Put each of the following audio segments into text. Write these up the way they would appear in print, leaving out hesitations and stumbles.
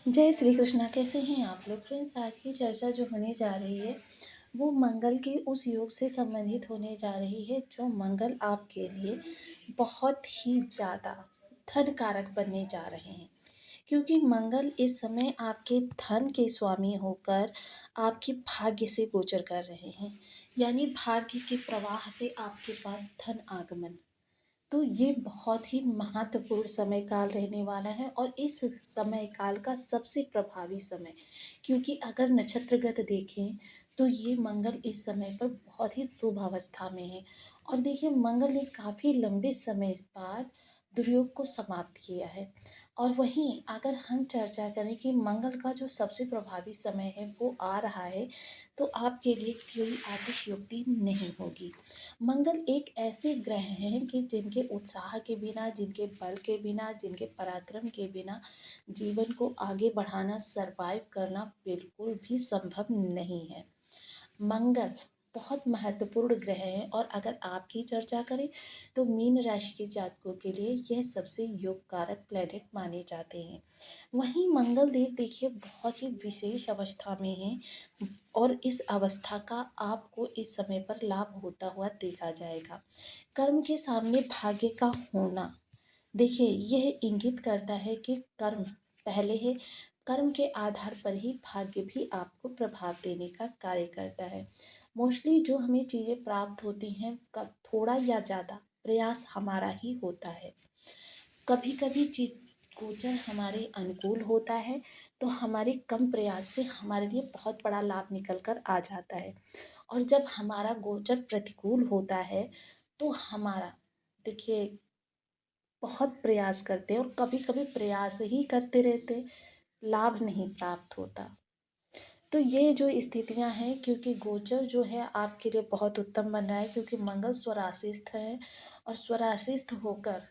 जय श्री कृष्णा। कैसे हैं आप लोग फ्रेंड्स? आज की चर्चा जो होने जा रही है वो मंगल के उस योग से संबंधित होने जा रही है जो मंगल आपके लिए बहुत ही ज़्यादा धन कारक बनने जा रहे हैं। क्योंकि मंगल इस समय आपके धन के स्वामी होकर आपके भाग्य से गोचर कर रहे हैं, यानी भाग्य के प्रवाह से आपके पास धन आगमन। तो ये बहुत ही महत्वपूर्ण समय काल रहने वाला है और इस समय काल का सबसे प्रभावी समय, क्योंकि अगर नक्षत्रगत देखें तो ये मंगल इस समय पर बहुत ही शुभ अवस्था में है। और देखिए मंगल ने काफ़ी लंबे समय बाद दुर्योग को समाप्त किया है। और वहीं अगर हम चर्चा करें कि मंगल का जो सबसे प्रभावी समय है वो आ रहा है, तो आपके लिए कोई अतिशयोक्ति नहीं होगी। मंगल एक ऐसे ग्रह हैं कि जिनके उत्साह के बिना, जिनके बल के बिना, जिनके पराक्रम के बिना जीवन को आगे बढ़ाना, सरवाइव करना बिल्कुल भी संभव नहीं है। मंगल बहुत महत्वपूर्ण ग्रह है और अगर आपकी चर्चा करें तो मीन राशि के जातकों के लिए यह सबसे योग कारक प्लेनेट माने जाते हैं। वहीं मंगल देव देखिए बहुत ही विशेष अवस्था में हैं और इस अवस्था का आपको इस समय पर लाभ होता हुआ देखा जाएगा। कर्म के सामने भाग्य का होना, देखिए यह इंगित करता है कि कर्म पहले है, कर्म के आधार पर ही भाग्य भी आपको प्रभाव देने का कार्य करता है। मोस्टली जो हमें चीज़ें प्राप्त होती हैं कब थोड़ा या ज़्यादा प्रयास हमारा ही होता है। कभी कभी गोचर हमारे अनुकूल होता है तो हमारे कम प्रयास से हमारे लिए बहुत बड़ा लाभ निकल कर आ जाता है। और जब हमारा गोचर प्रतिकूल होता है तो हमारा, देखिए, बहुत प्रयास करते हैं और कभी कभी प्रयास ही करते रहते, लाभ नहीं प्राप्त होता। तो ये जो स्थितियां हैं, क्योंकि गोचर जो है आपके लिए बहुत उत्तम बन रहा है क्योंकि मंगल स्वराशिस्थ है। और स्वराशिस्थ होकर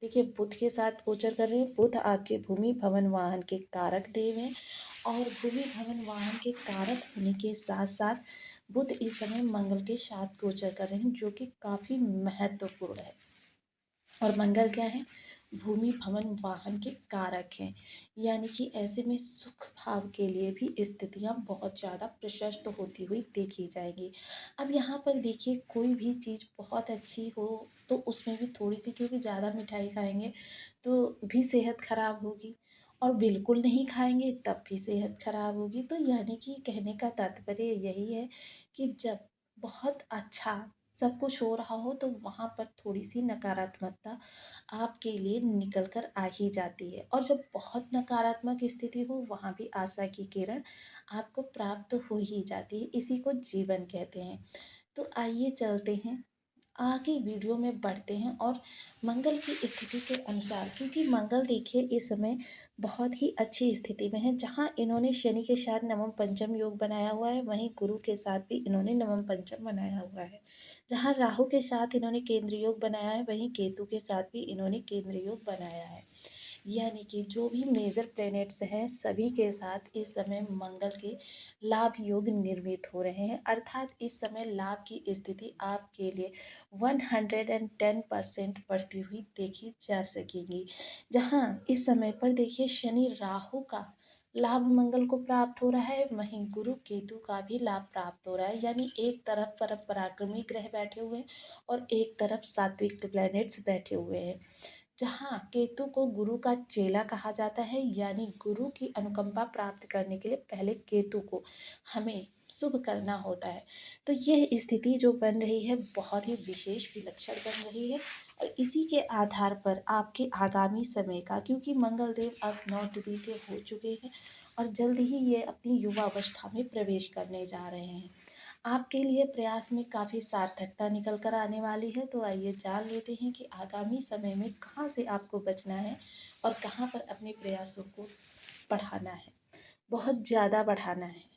देखिए बुध के साथ गोचर कर रहे हैं। बुध आपके भूमि भवन वाहन के कारक देव हैं और भूमि भवन वाहन के कारक होने के साथ साथ बुध इस समय मंगल के साथ गोचर कर रहे हैं, जो कि काफ़ी महत्वपूर्ण है। और मंगल क्या है? भूमि भवन वाहन के कारक हैं, यानी कि ऐसे में सुख भाव के लिए भी स्थितियां बहुत ज़्यादा प्रशस्त होती हुई देखी जाएंगी। अब यहाँ पर देखिए कोई भी चीज़ बहुत अच्छी हो तो उसमें भी थोड़ी सी, क्योंकि ज़्यादा मिठाई खाएंगे तो भी सेहत खराब होगी और बिल्कुल नहीं खाएंगे तब भी सेहत खराब होगी। तो यानी कि कहने का तात्पर्य यही है कि जब बहुत अच्छा सब कुछ हो रहा हो तो वहाँ पर थोड़ी सी नकारात्मकता आपके लिए निकल कर आ ही जाती है। और जब बहुत नकारात्मक स्थिति हो वहाँ भी आशा की किरण आपको प्राप्त हो ही जाती है। इसी को जीवन कहते हैं। तो आइए चलते हैं आगे, वीडियो में बढ़ते हैं और मंगल की स्थिति के अनुसार, क्योंकि मंगल देखिए इस समय बहुत ही अच्छी स्थिति में है। जहाँ इन्होंने शनि के साथ नवम पंचम योग बनाया हुआ है, वहीं गुरु के साथ भी इन्होंने नवम पंचम बनाया हुआ है। जहाँ राहु के साथ इन्होंने केंद्र योग बनाया है, वहीं केतु के साथ भी इन्होंने केंद्र योग बनाया है। यानी कि जो भी मेजर प्लैनेट्स हैं सभी के साथ इस समय मंगल के लाभ योग निर्मित हो रहे हैं, अर्थात इस समय लाभ की स्थिति आपके लिए 110% बढ़ती हुई देखी जा सकेगी। जहाँ इस समय पर देखिए शनि राहु का लाभ मंगल को प्राप्त हो रहा है, वहीं गुरु केतु का भी लाभ प्राप्त हो रहा है। यानी एक तरफ परम पराक्रमी ग्रह बैठे हुए हैं और एक तरफ सात्विक प्लैनेट्स बैठे हुए हैं। जहाँ केतु को गुरु का चेला कहा जाता है, यानी गुरु की अनुकंपा प्राप्त करने के लिए पहले केतु को हमें शुभ करना होता है। तो यह स्थिति जो बन रही है बहुत ही विशेष विलक्षण बन रही है। और इसी के आधार पर आपके आगामी समय का, क्योंकि मंगल देव अब नवद्वीतीय हो चुके हैं और जल्द ही ये अपनी युवा अवस्था में प्रवेश करने जा रहे हैं, आपके लिए प्रयास में काफ़ी सार्थकता निकल कर आने वाली है। तो आइए जान लेते हैं कि आगामी समय में कहाँ से आपको बचना है और कहाँ पर अपने प्रयासों को बढ़ाना है, बहुत ज़्यादा बढ़ाना है।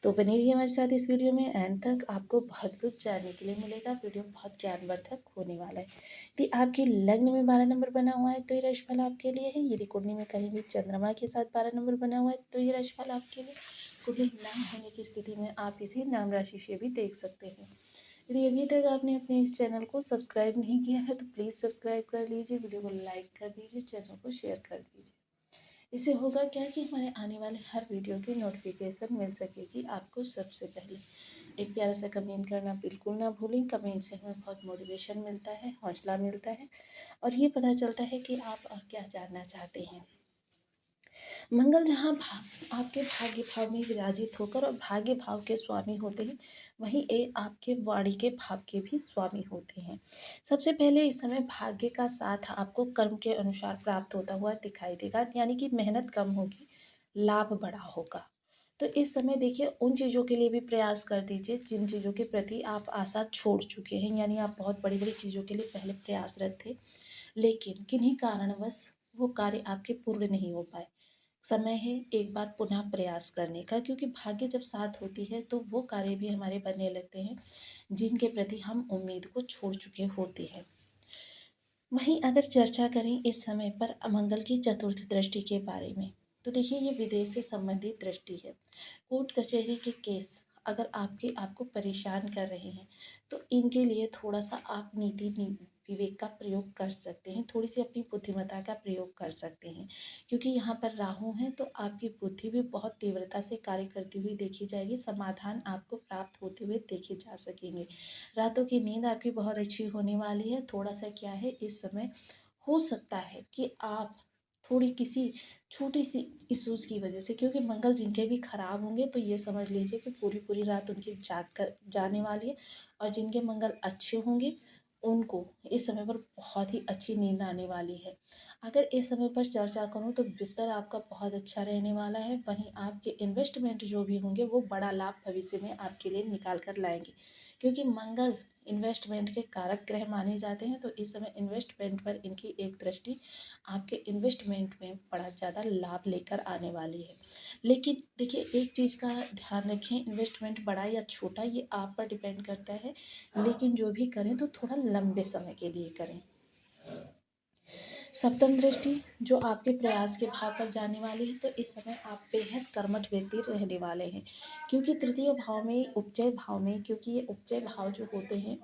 तो बने रहिए हमारे साथ इस वीडियो में एंड तक, आपको बहुत कुछ जानने के लिए मिलेगा। वीडियो बहुत ज्ञानवर्धक होने वाला है। यदि आपके लग्न में 12 नंबर बना हुआ है तो ये राशिफल आपके लिए है। यदि कुंडली में कहीं भी चंद्रमा के साथ 12 नंबर बना हुआ है तो ये राशिफल आपके लिए। कुंडली नाम होने की स्थिति में आप इसी नाम राशि से भी देख सकते हैं। यदि अभी तक आपने अपने इस चैनल को सब्सक्राइब नहीं किया है तो प्लीज़ सब्सक्राइब कर लीजिए, वीडियो को लाइक कर दीजिए, चैनल को शेयर कर दीजिए। इससे होगा क्या कि हमारे आने वाले हर वीडियो की नोटिफिकेशन मिल सकेगी आपको सबसे पहले। एक प्यारा सा कमेंट करना बिल्कुल ना भूलें। कमेंट से हमें बहुत मोटिवेशन मिलता है, हौसला मिलता है और ये पता चलता है कि आप क्या जानना चाहते हैं। मंगल जहाँ आपके भाग्य भाव में विराजित होकर और भाग्य भाव के स्वामी होते हैं, वहीं आपके वाणी के भाव के भी स्वामी होते हैं। सबसे पहले इस समय भाग्य का साथ आपको कर्म के अनुसार प्राप्त होता हुआ दिखाई देगा, यानी कि मेहनत कम होगी, लाभ बड़ा होगा। तो इस समय देखिए उन चीज़ों के लिए भी प्रयास कर दीजिए जिन चीज़ों के प्रति आप आशा छोड़ चुके हैं, यानी आप बहुत बड़ी बड़ी चीज़ों के लिए पहले प्रयासरत थे, लेकिन किन्हीं कारणवश वो कार्य आपके पूर्ण नहीं हो पाए। समय है एक बार पुनः प्रयास करने का, क्योंकि भाग्य जब साथ होती है तो वो कार्य भी हमारे बनने लगते हैं जिनके प्रति हम उम्मीद को छोड़ चुके होते हैं। वहीं अगर चर्चा करें इस समय पर अमंगल की चतुर्थ दृष्टि के बारे में, तो देखिए ये विदेश से संबंधित दृष्टि है। कोर्ट कचहरी के केस अगर आपको परेशान कर रहे हैं, तो इनके लिए थोड़ा सा आप विवेक का प्रयोग कर सकते हैं, थोड़ी सी अपनी बुद्धिमत्ता का प्रयोग कर सकते हैं, क्योंकि यहाँ पर राहु है तो आपकी बुद्धि भी बहुत तीव्रता से कार्य करती हुई देखी जाएगी, समाधान आपको प्राप्त होते हुए देखे जा सकेंगे। रातों की नींद आपकी बहुत अच्छी होने वाली है। थोड़ा सा क्या है इस समय हो सकता है कि आप थोड़ी किसी छोटी सी इश्यूज़ की वजह से, क्योंकि मंगल जिनके भी खराब होंगे तो ये समझ लीजिए कि पूरी पूरी रात उनकी जाग कर जाने वाली है, और जिनके मंगल अच्छे होंगे उनको इस समय पर बहुत ही अच्छी नींद आने वाली है। अगर इस समय पर चर्चा करूँ तो बिस्तर आपका बहुत अच्छा रहने वाला है। वहीं आपके इन्वेस्टमेंट जो भी होंगे वो बड़ा लाभ भविष्य में आपके लिए निकाल कर लाएंगे, क्योंकि मंगल इन्वेस्टमेंट के कारक ग्रह माने जाते हैं। तो इस समय इन्वेस्टमेंट पर इनकी एक दृष्टि आपके इन्वेस्टमेंट में बड़ा ज़्यादा लाभ लेकर आने वाली है। लेकिन देखिए एक चीज़ का ध्यान रखें, इन्वेस्टमेंट बड़ा या छोटा ये आप पर डिपेंड करता है, लेकिन जो भी करें तो थोड़ा लंबे समय के लिए करें। सप्तम दृष्टि जो आपके प्रयास के भाव पर जाने वाली है, तो इस समय आप बेहद कर्मठ व्यक्ति रहने वाले हैं, क्योंकि तृतीय भाव में उपचय भाव में, क्योंकि ये उपचय भाव जो होते हैं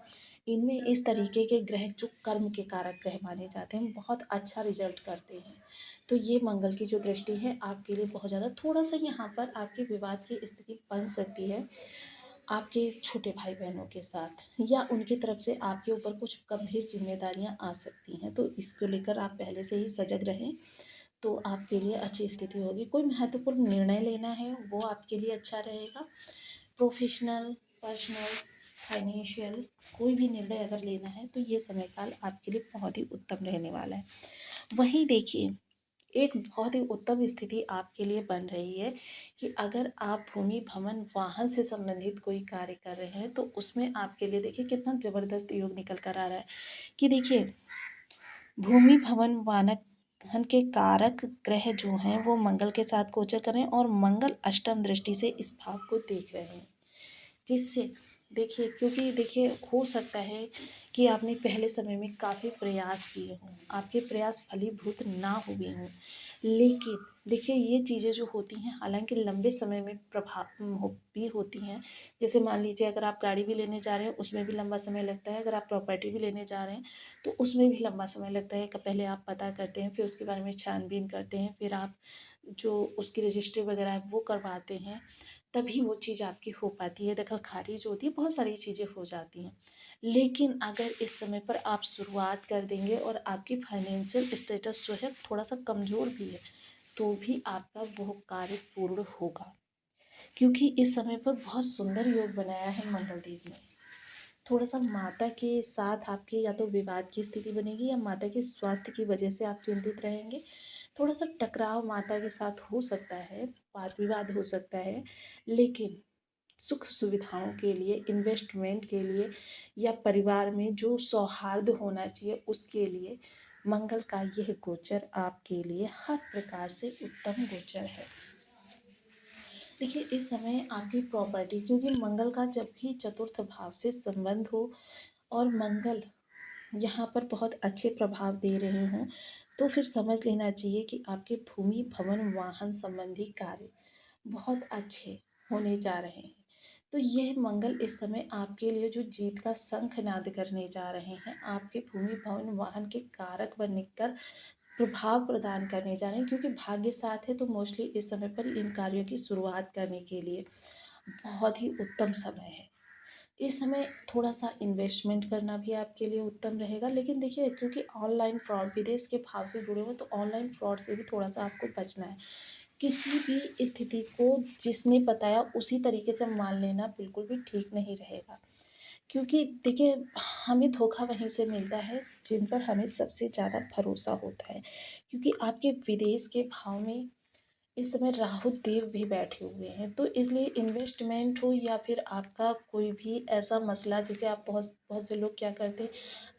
इनमें इस तरीके के ग्रह जो कर्म के कारक ग्रह माने जाते हैं बहुत अच्छा रिजल्ट करते हैं। तो ये मंगल की जो दृष्टि है आपके लिए बहुत ज़्यादा, थोड़ा सा यहाँ पर आपकी विवाद की स्थिति बन सकती है आपके छोटे भाई बहनों के साथ, या उनकी तरफ से आपके ऊपर कुछ गंभीर जिम्मेदारियां आ सकती हैं, तो इसको लेकर आप पहले से ही सजग रहें तो आपके लिए अच्छी स्थिति होगी। कोई महत्वपूर्ण निर्णय लेना है वो आपके लिए अच्छा रहेगा। प्रोफेशनल, पर्सनल, फाइनेंशियल कोई भी निर्णय अगर लेना है तो ये समय काल आपके लिए बहुत ही उत्तम रहने वाला है। वहीं देखिए एक बहुत ही उत्तम स्थिति आपके लिए बन रही है कि अगर आप भूमि भवन वाहन से संबंधित कोई कार्य कर रहे हैं तो उसमें आपके लिए देखिए कितना ज़बरदस्त योग निकल कर आ रहा है कि देखिए भूमि भवन वाहन के कारक ग्रह जो हैं वो मंगल के साथ गोचर कर रहे हैं और मंगल अष्टम दृष्टि से इस भाव को देख रहे हैं, जिससे देखिए क्योंकि देखिए हो सकता है कि आपने पहले समय में काफ़ी प्रयास किए हों, आपके प्रयास फलीभूत ना हुए हों, लेकिन देखिए ये चीज़ें जो होती हैं हालांकि लंबे समय में प्रभाव भी होती हैं। जैसे मान लीजिए अगर आप गाड़ी भी लेने जा रहे हैं उसमें भी लंबा समय लगता है, अगर आप प्रॉपर्टी भी लेने जा रहे हैं तो उसमें भी लंबा समय लगता है कि पहले आप पता करते हैं, फिर उसके बारे में छानबीन करते हैं, फिर आप जो उसकी रजिस्ट्री वगैरह है वो करवाते हैं, तभी वो चीज़ आपकी हो पाती है। दखल खारिज होती है, बहुत सारी चीज़ें हो जाती हैं। लेकिन अगर इस समय पर आप शुरुआत कर देंगे और आपकी फाइनेंशियल स्टेटस जो है थोड़ा सा कमज़ोर भी है तो भी आपका वो कार्य पूर्ण होगा, क्योंकि इस समय पर बहुत सुंदर योग बनाया है मंगल देव ने। थोड़ा सा माता के साथ आपके या तो विवाद की स्थिति बनेगी या माता के स्वास्थ्य की वजह से आप चिंतित रहेंगे। थोड़ा सा टकराव माता के साथ हो सकता है, वाद विवाद हो सकता है, लेकिन सुख सुविधाओं के लिए, इन्वेस्टमेंट के लिए या परिवार में जो सौहार्द होना चाहिए उसके लिए मंगल का यह गोचर आपके लिए हर प्रकार से उत्तम गोचर है। देखिए इस समय आपकी प्रॉपर्टी, क्योंकि मंगल का जब भी चतुर्थ भाव से संबंध हो और मंगल यहाँ पर बहुत अच्छे प्रभाव दे रहे हों, तो फिर समझ लेना चाहिए कि आपके भूमि भवन वाहन संबंधी कार्य बहुत अच्छे होने जा रहे हैं। तो यह मंगल इस समय आपके लिए जो जीत का शंखनाद करने जा रहे हैं, आपके भूमि भवन वाहन के कारक बनकर प्रभाव प्रदान करने जा रहे हैं, क्योंकि भाग्य साथ है तो मोस्टली इस समय पर इन कार्यों की शुरुआत करने के लिए बहुत ही उत्तम समय है। इस समय थोड़ा-सा इन्वेस्टमेंट करना भी आपके लिए उत्तम रहेगा, लेकिन देखिए क्योंकि ऑनलाइन फ्रॉड विदेश के भाव से जुड़े हुए हैं, तो ऑनलाइन फ्रॉड से भी थोड़ा-सा आपको बचना है। किसी भी स्थिति को जिसने बताया उसी तरीके से मान लेना बिल्कुल भी ठीक नहीं रहेगा। क्योंकि देखिए हमें धोखा वहीं से मिलता है जिन पर हमें सबसे ज़्यादा भरोसा होता है। क्योंकि आपके विदेश के भाव में इस समय राहु देव भी बैठे हुए हैं, तो इसलिए इन्वेस्टमेंट हो या फिर आपका कोई भी ऐसा मसला, जैसे आप बहुत बहुत से लोग क्या करते हैं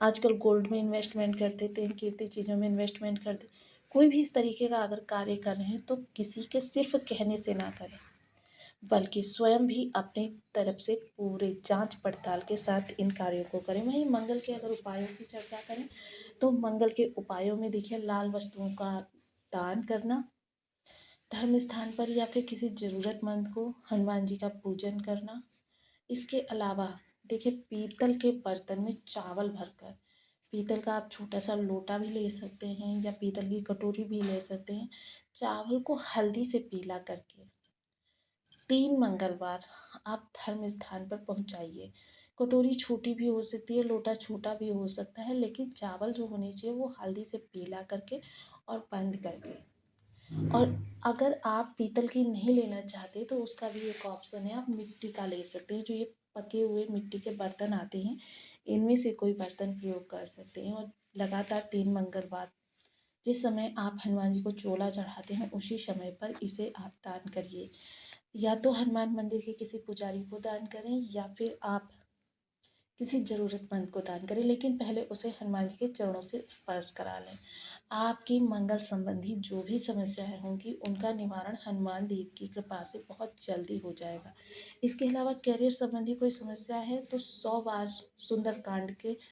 आजकल गोल्ड में इन्वेस्टमेंट कर देते हैं, कीमती चीज़ों में इन्वेस्टमेंट करते हैं। कोई भी इस तरीके का अगर कार्य कर रहे हैं तो किसी के सिर्फ कहने से ना करें, बल्कि स्वयं भी अपनी तरफ से पूरे जांच पड़ताल के साथ इन कार्यों को करें। वहीं मंगल के अगर उपायों की चर्चा करें तो मंगल के उपायों में देखिए लाल वस्तुओं का दान करना, धर्म स्थान पर या फिर किसी ज़रूरतमंद को हनुमान जी का पूजन करना। इसके अलावा देखिए पीतल के बर्तन में चावल भरकर, पीतल का आप छोटा सा लोटा भी ले सकते हैं या पीतल की कटोरी भी ले सकते हैं, चावल को हल्दी से पीला करके 3 मंगलवार आप धर्म स्थान पर पहुँचाइए। कटोरी छोटी भी हो सकती है, लोटा छोटा भी हो सकता है, लेकिन चावल जो होने चाहिए वो हल्दी से पीला करके और बंद करके। और अगर आप पीतल की नहीं लेना चाहते तो उसका भी एक ऑप्शन है, आप मिट्टी का ले सकते हैं। जो ये पके हुए मिट्टी के बर्तन आते हैं, इनमें से कोई बर्तन प्रयोग कर सकते हैं। और लगातार 3 मंगलवार जिस समय आप हनुमान जी को चोला चढ़ाते हैं उसी समय पर इसे आप दान करिए। या तो हनुमान मंदिर के किसी पुजारी को दान करें या फिर आप किसी ज़रूरतमंद को दान करें, लेकिन पहले उसे हनुमान जी के चरणों से स्पर्श करा लें। आपकी मंगल संबंधी जो भी समस्याएं होंगी उनका निवारण हनुमान देव की कृपा से बहुत जल्दी हो जाएगा। इसके अलावा करियर संबंधी कोई समस्या है तो 100 बार सुंदरकांड के